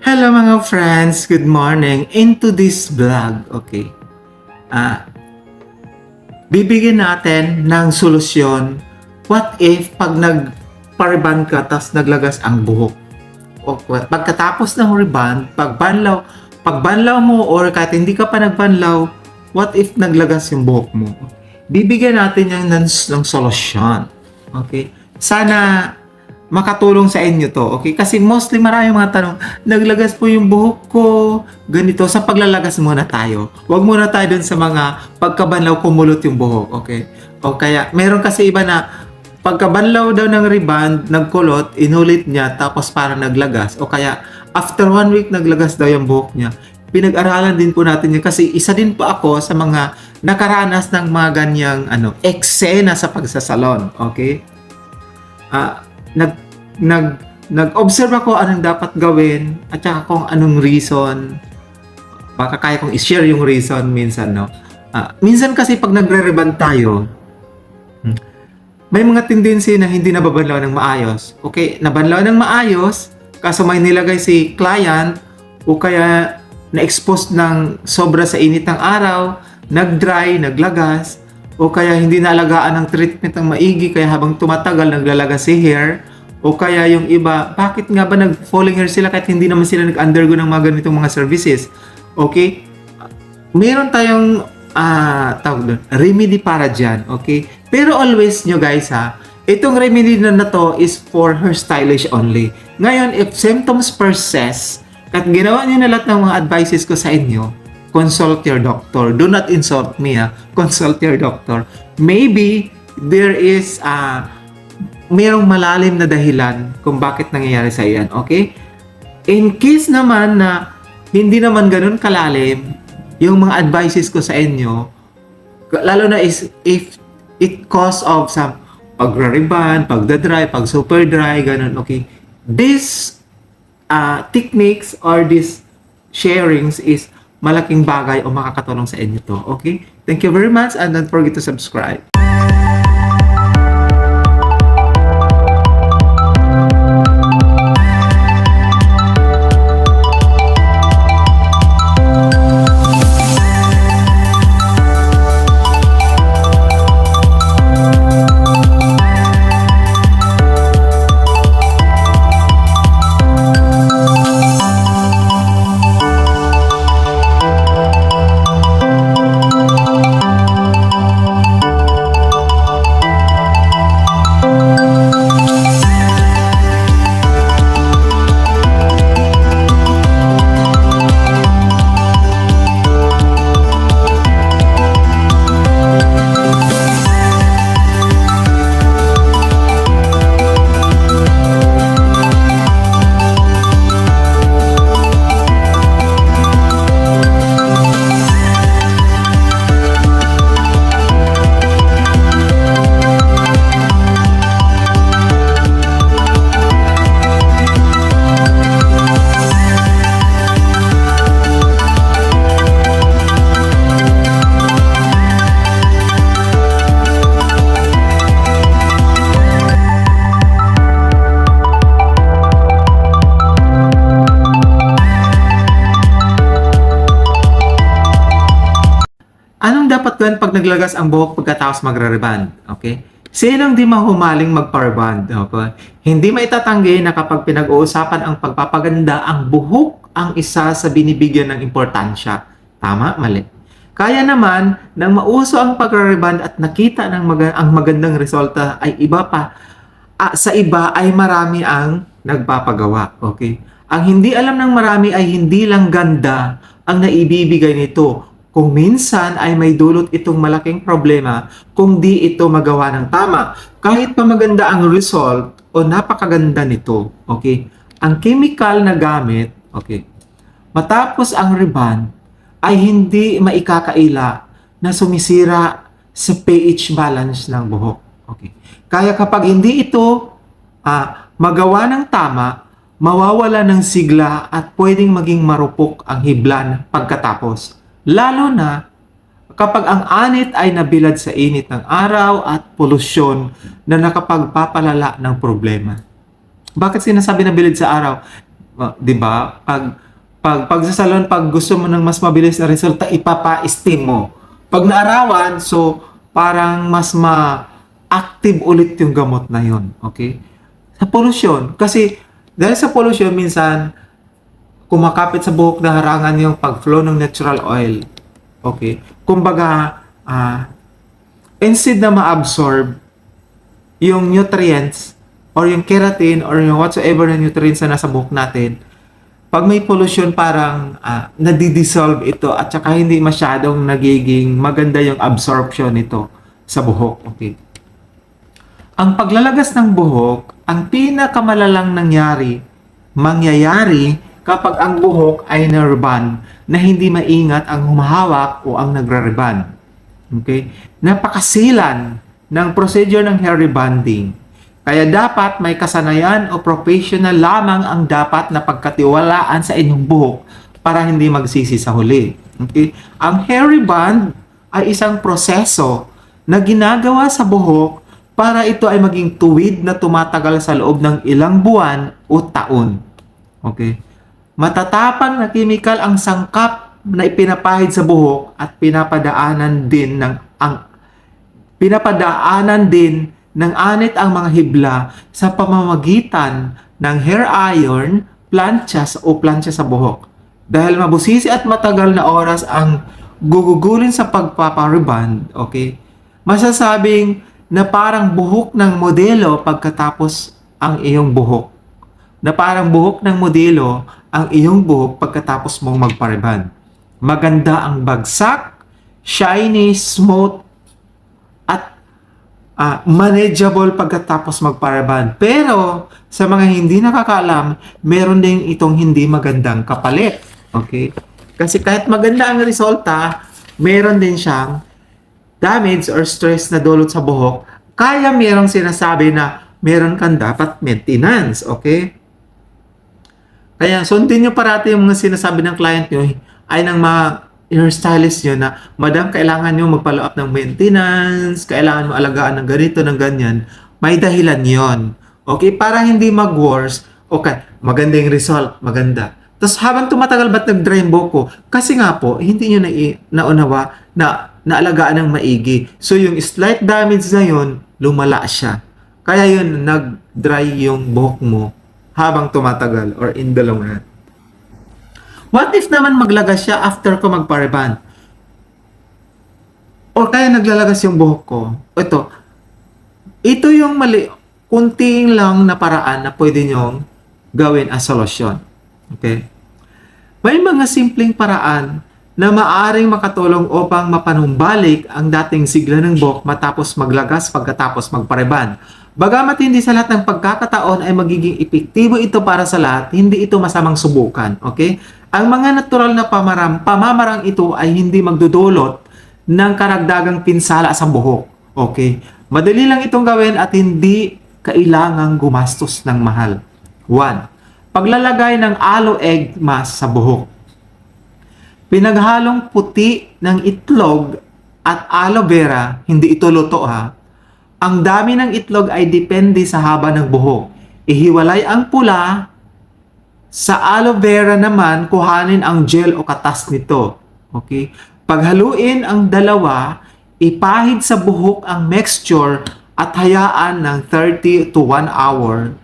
Hello mga friends, good morning. Into this vlog, okay. Bibigyan natin ng solusyon. What if pag nagpa-reband ka tapos naglagas ang buhok? O pagkatapos ng reband, pagbanlaw mo or kahit hindi ka pa nagbanlaw, what if naglagas yung buhok mo? Bibigyan natin yan ng solusyon. Okay? Sana makatulong sa inyo to, okay? Kasi mostly maraming mga tanong, naglagas po yung buhok ko, ganito, sa paglalagas muna tayo. Huwag muna tayo dun sa mga pagkabanlaw kumulot yung buhok, okay? O kaya, meron kasi iba na pagkabanlaw daw ng reband, nagkulot, inulit niya, tapos parang naglagas. O kaya, after 1 week, naglagas daw yung buhok niya. Pinag-aralan din po natin yun kasi isa din po ako sa mga nakaranas ng mga ganyang eksena sa pagsasalon, okay? Nag-observe ako anong dapat gawin at saka kung anong reason. Baka kaya kong i-share yung reason minsan, no? Minsan kasi pag nagre-reband tayo, may mga tendency na hindi nababanlaw ng maayos. Okay, nabanlaw ng maayos, kaso may nilagay si client o kaya na-expose ng sobra sa init ng araw, nag-dry, naglagas, o kaya hindi naalagaan ng treatment ng maigi, kaya habang tumatagal naglalagas si hair, o kaya yung iba, bakit nga ba nag-falling hair sila kahit hindi naman sila nag-undergo ng mga ganitong mga services? Okay? Meron tayong tawag doon, remedy para dyan, okay? Pero always nyo guys itong remedy na to is for hairstylist only. Ngayon, if symptoms persist, at ginawa nyo na lahat ng mga advices ko sa inyo, consult your doctor. Do not insult me, consult your doctor. Maybe there is mayroong malalim na dahilan kung bakit nangyayari sa iyan, okay? In case naman na hindi naman ganun kalalim yung mga advices ko sa inyo, lalo na if it cause of some pagre-reband, pagda-dry, pag super dry, ganun, okay? This techniques or these sharings is malaking bagay o makakatulong sa inyo to. Okay? Thank you very much and don't forget to subscribe. Anong dapat gawin pag naglagas ang buhok pagkatapos magre-reband? Okay? Sinong di mahumaling magpa-reband? Okay? Hindi maitatanggi na kapag pinag-uusapan ang pagpapaganda, ang buhok ang isa sa binibigyan ng importansya. Tama? Mali. Kaya naman, nang mauso ang pagre-reband at nakita ng ang magandang resulta ay iba pa. Sa iba ay marami ang nagpapagawa. Okay? Ang hindi alam ng marami ay hindi lang ganda ang naibibigay nito. Kung minsan ay may dulot itong malaking problema kung di ito magawa ng tama. Kahit pa maganda ang result o napakaganda nito, okay? Ang chemical na gamit, okay, matapos ang reband ay hindi maikakaila na sumisira sa pH balance ng buhok. Okay. Kaya kapag hindi ito magawa ng tama, mawawala ng sigla at pwedeng maging marupok ang hiblan pagkatapos. Lalo na kapag ang anit ay nabilad sa init ng araw at polusyon na nakapagpapalala ng problema. Bakit sinasabi na bilid sa araw? 'Di ba? Pag sa salon, pag gusto mo ng mas mabilis na resulta, ipapa-steam mo. Pag naarawan, so parang mas active ulit yung gamot na yon, okay? Sa pollution, kasi dahil sa pollution minsan kumakapit sa buhok na harangan yung pag-flow ng natural oil. Okay? Kumbaga, instead na ma-absorb yung nutrients or yung keratin or yung whatsoever na nutrients na nasa buhok natin, pag may pollution parang nadidissolve ito at saka hindi masyadong nagiging maganda yung absorption nito sa buhok. Okay. Ang paglalagas ng buhok, ang pinakamalalang mangyayari kapag ang buhok ay na-rebond na hindi maingat ang humahawak o ang nagre-rebond. Okay? Napakasilan ng procedure ng hair rebonding. Kaya dapat may kasanayan o professional lamang ang dapat na pagkatiwalaan sa inyong buhok para hindi magsisi sa huli. Okay? Ang hair rebond ay isang proseso na ginagawa sa buhok para ito ay maging tuwid na tumatagal sa loob ng ilang buwan o taon. Okay? Matatapang na chemical ang sangkap na ipinapahid sa buhok at pinapadaanan din ng anit ang mga hibla sa pamamagitan ng hair iron, plancha sa buhok. Dahil mabusisi at matagal na oras ang gugugulin sa pagpapariband, okay? Masasabing na parang buhok ng modelo pagkatapos ang iyong buhok. Na parang buhok ng modelo ang iyong buhok pagkatapos mong magpariband. Maganda ang bagsak, shiny, smooth, at manageable pagkatapos magpariband. Pero sa mga hindi nakakaalam, meron din itong hindi magandang kapalit. Okay? Kasi kahit maganda ang resulta, meron din siyang damage or stress na dulot sa buhok. Kaya merong sinasabi na meron kang dapat maintenance. Okay? Kaya sundin nyo parati yung mga sinasabi ng client nyo ay ng mga hairstylist nyo na, Madam, kailangan nyo mag-follow up ng maintenance, kailangan mo alagaan ng ganito, ng ganyan. May dahilan yon. Okay? Para hindi mag-worse, okay, maganda yung result, maganda. Tapos habang tumatagal ba't nag-dry yung buhok ko? Kasi nga po, hindi nyo naunawa na naalagaan ng maigi. So yung slight damage na yun, lumala siya. Kaya yun, nag-dry yung buhok mo habang tumatagal or in the long run. What if naman maglagas siya after ko magpariband? Or kaya naglalagas yung buhok ko? Ito yung kunting lang na paraan na pwede nyong gawin as solusyon. Okay? May mga simpleng paraan na maaring makatulong upang mapanumbalik ang dating sigla ng buhok matapos maglagas pagkatapos magpariband. Bagamat hindi sa lahat ng pagkakataon ay magiging epektibo ito para sa lahat, hindi ito masamang subukan. Okay? Ang mga natural na pamamarang ito ay hindi magdudulot ng karagdagang pinsala sa buhok. Okay? Madali lang itong gawin at hindi kailangang gumastos ng mahal. 1. Paglalagay ng aloe egg mask sa buhok. Pinaghalong puti ng itlog at aloe vera, hindi ito luto ha. Ang dami ng itlog ay depende sa haba ng buhok. Ihiwalay ang pula. Sa aloe vera naman, kuhanin ang gel o katas nito. Okay? Paghaluin ang dalawa, ipahid sa buhok ang mixture at hayaan ng 30 to 1 hour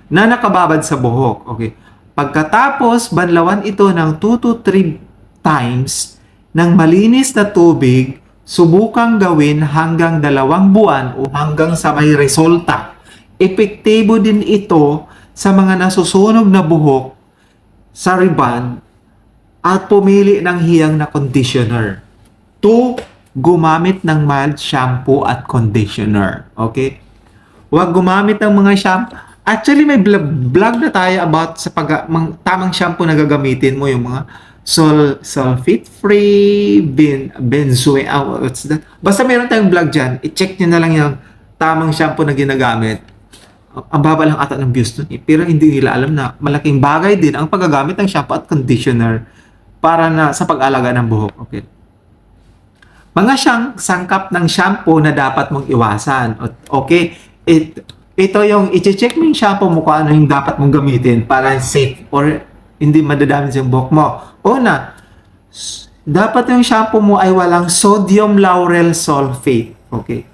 na nakababad sa buhok. Okay? Pagkatapos, banlawan ito ng 2 to 3 times ng malinis na tubig, subukang gawin hanggang 2 buwan o hanggang sa may resulta. Epektibo din ito sa mga nasusunog na buhok sa rebond at pumili ng hiyang na conditioner. 2. Gumamit ng mild shampoo at conditioner. Okay? Huwag gumamit ng mga shampoo. Actually, may vlog na tayo about sa tamang shampoo na gagamitin mo, yung mga sulfate-free, benzoate, what's that? Basta meron tayong vlog dyan, i-check nyo na lang yung tamang shampoo na ginagamit. Ang baba lang ata ng views nun, pero hindi nila alam na malaking bagay din ang paggagamit ng shampoo at conditioner para na sa pag-alaga ng buhok. Okay. Mga siyang sangkap ng shampoo na dapat mong iwasan. Okay, ito yung i-check mo yung shampoo mo kung ano yung dapat mong gamitin para safe or hindi madadamage yung buhok mo. Una, dapat yung shampoo mo ay walang sodium lauryl sulfate. Okay.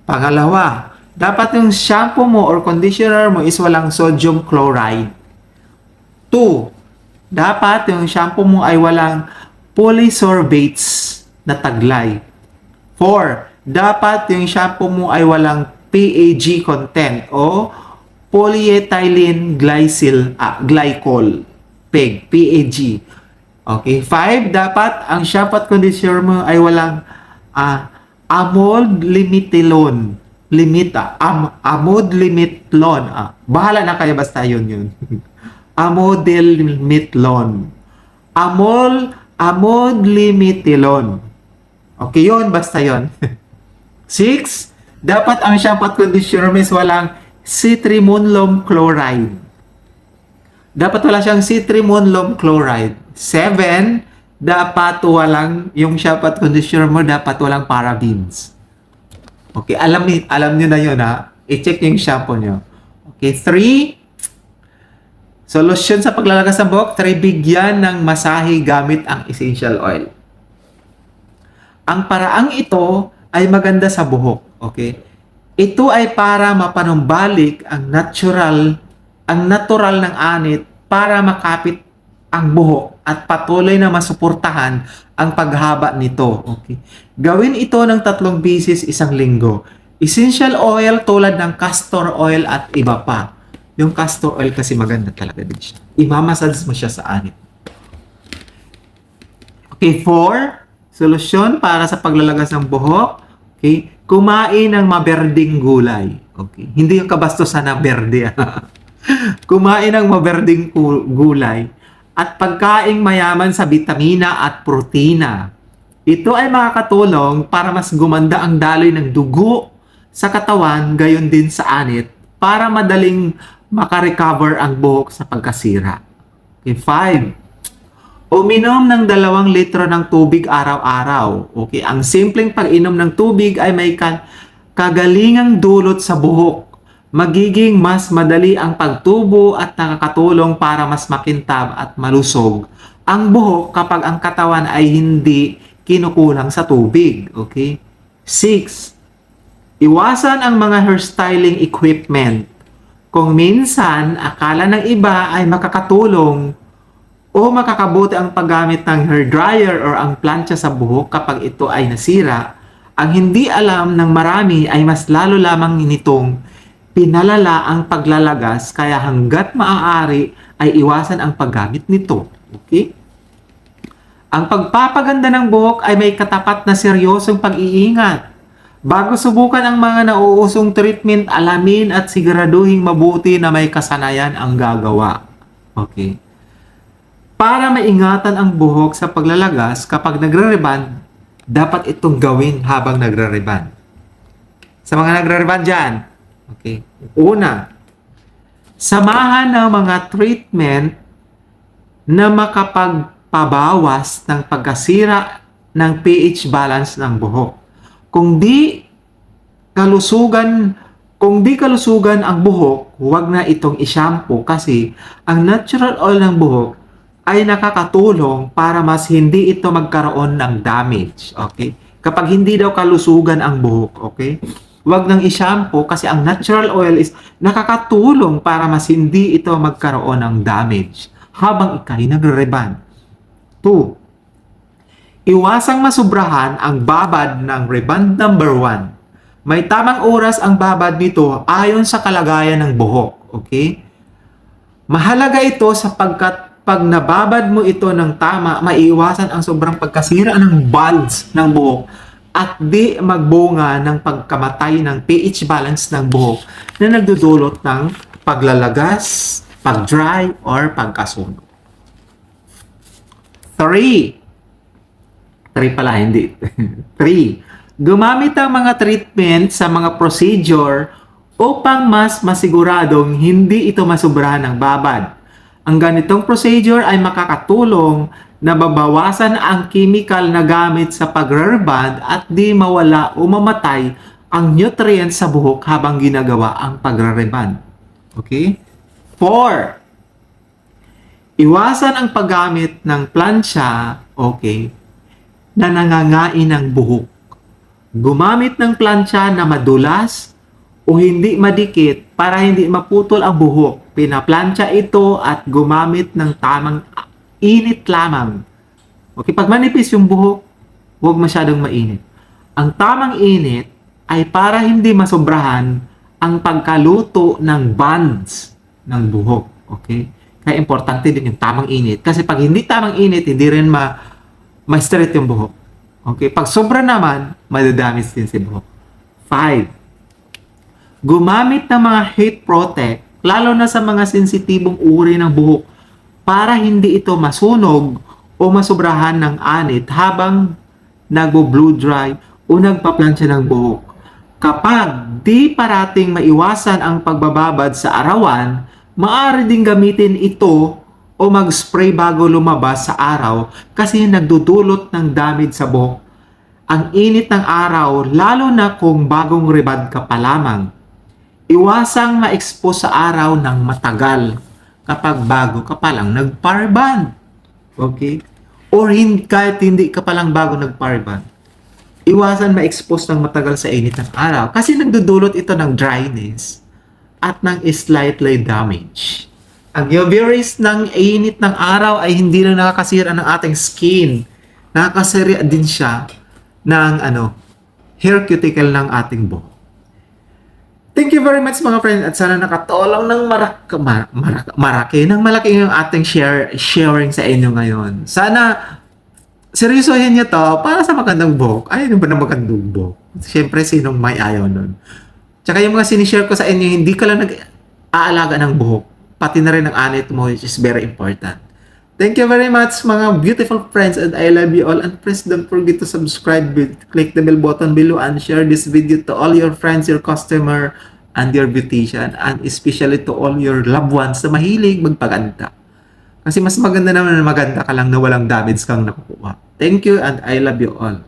Pangalawa, dapat yung shampoo mo or conditioner mo is walang sodium chloride. 2, dapat yung shampoo mo ay walang polysorbates na taglay. 4, dapat yung shampoo mo ay walang PAG content o polyethylene glycol, PAG. Okay, 5, dapat ang shampoo at conditioner mo ay walang amod-limitlone. Amod-limitlone. Bahala na kayo basta yun. Amod-limitlone. Amod-limitlone. Okay yun, basta yun. 6, dapat ang shampoo at conditioner mo is walang citrimonium chloride. Dapat wala siyang citrimonium chloride. 7, dapat walang, yung shampoo at conditioner mo dapat walang parabens. Okay, alam niyo na yun ha. I-check yung shampoo niyo. Okay, 3, solusyon sa paglalagas ng buhok, 3, bigyan ng masahe gamit ang essential oil. Ang paraang ito ay maganda sa buhok. Okay? Ito ay para mapanumbalik ang natural ng anit para makapit ang buhok at patuloy na masuportahan ang paghaba nito. Okay? Gawin ito ng 3 beses isang linggo. Essential oil tulad ng castor oil at iba pa. Yung castor oil kasi maganda talaga din siya. Imamassage mo siya sa anit. Okay, 4, solusyon para sa paglalagas ng buhok. Okay, kumain ng maberding gulay. Okay, hindi yung kabastusan na berde. Kumain ng maberding gulay at pagkaing mayaman sa bitamina at protina. Ito ay makakatulong para mas gumanda ang daloy ng dugo sa katawan, gayon din sa anit, para madaling makarecover ang buhok sa pagkasira. Okay, 5, uminom ng 2 litro ng tubig araw-araw. Okay, ang simpleng pag-inom ng tubig ay may kagalingang dulot sa buhok. Magiging mas madali ang pagtubo at nakakatulong para mas makintab at malusog ang buhok kapag ang katawan ay hindi kinukulang sa tubig. Okay? 6, iwasan ang mga hairstyling equipment. Kung minsan, akala ng iba ay makakatulong o makakabuti ang paggamit ng hair dryer or ang plancha sa buhok kapag ito ay nasira, ang hindi alam ng marami ay mas lalo lamang nitong pinalala ang paglalagas, kaya hanggat maaari ay iwasan ang paggamit nito. Okay? Ang pagpapaganda ng buhok ay may katapat na seryosong pag-iingat. Bago subukan ang mga nauusong treatment, alamin at siguraduhin mabuti na may kasanayan ang gagawa. Okay? Para maingatan ang buhok sa paglalagas kapag nagre-reband, dapat itong gawin habang nagre-reband. Sa mga nagre-reband dyan, okay. Una, samahan ng mga treatment na makapagpabawas ng pagkasira ng pH balance ng buhok. Kung di kalusugan ang buhok, huwag na itong i-shampoo kasi ang natural oil ng buhok ay nakakatulong para mas hindi ito magkaroon ng damage. Okay? Kapag hindi daw kalusugan ang buhok, okay? Huwag nang i-shampoo kasi ang natural oil is nakakatulong para mas hindi ito magkaroon ng damage habang ikay nagre-reband. 2, iwasang masubrahan ang babad ng reband number 1. May tamang oras ang babad nito ayon sa kalagayan ng buhok. Okay? Mahalaga ito sapagkat pag nababad mo ito ng tama, maiiwasan ang sobrang pagkasira ng buds ng buhok at di magbunga ng pagkamatay ng pH balance ng buhok na nagdudulot ng paglalagas, pag-dry, or pagkasunog. 3 pala, hindi. 3, gumamit ang mga treatment sa mga procedure upang mas masiguradong hindi ito masubrahan ng babad. Ang ganitong procedure ay makakatulong na babawasan ang chemical na gamit sa pagre-reband at di mawala o mamatay ang nutrients sa buhok habang ginagawa ang pagre-rebond. Okay? 4. Iwasan ang paggamit ng plancha, okay, na nangangain ng buhok. Gumamit ng plancha na madulas o hindi madikit para hindi maputol ang buhok. Pinaplansya ito at gumamit ng tamang init lamang. Okay, pag manipis yung buhok, huwag masyadong mainit. Ang tamang init ay para hindi masobrahan ang pagkaluto ng bands ng buhok. Okay? Kaya importante din yung tamang init. Kasi pag hindi tamang init, hindi rin ma-straight yung buhok. Okay? Pag sobra naman, madadamage din si buhok. 5. Gumamit ng mga heat protect, lalo na sa mga sensitibong uri ng buhok, para hindi ito masunog o masobrahan ng anit habang nagbo-blow dry o nagpaplansya ng buhok. Kapag di parating maiwasan ang pagbababad sa arawan, maaari ding gamitin ito o mag-spray bago lumabas sa araw kasi nagdudulot ng damage sa buhok. Ang init ng araw, lalo na kung bagong rebond ka pa lamang. Iwasang ma-expose sa araw ng matagal kapag bago ka pa lang nag-parband. Okay? Or kahit hindi ka pa lang bago nag-parband. Iwasan ma-expose ng matagal sa init ng araw kasi nagdudulot ito ng dryness at ng slightly damage. Ang UV rays ng init ng araw ay hindi lang nakakasira ng ating skin. Nakakasira din siya ng hair cuticle ng ating buhok. Thank you very much mga friends at sana nakatulong ng malaki yung ating sharing sa inyo ngayon. Sana seryosohin niyo to para sa magandang buhok. Ayaw ba na magandang buhok? Siyempre, sinong may ayaw nun? Tsaka yung mga sinishare ko sa inyo, hindi ka lang nag-aalaga ng buhok. Pati na rin ang anit mo, which is very important. Thank you very much mga beautiful friends and I love you all. And please don't forget to subscribe, click the bell button below and share this video to all your friends, your customer, and your beautician. And especially to all your loved ones na mahilig magpaganda. Kasi mas maganda naman na maganda ka lang na walang damage kang nakukuha. Thank you and I love you all.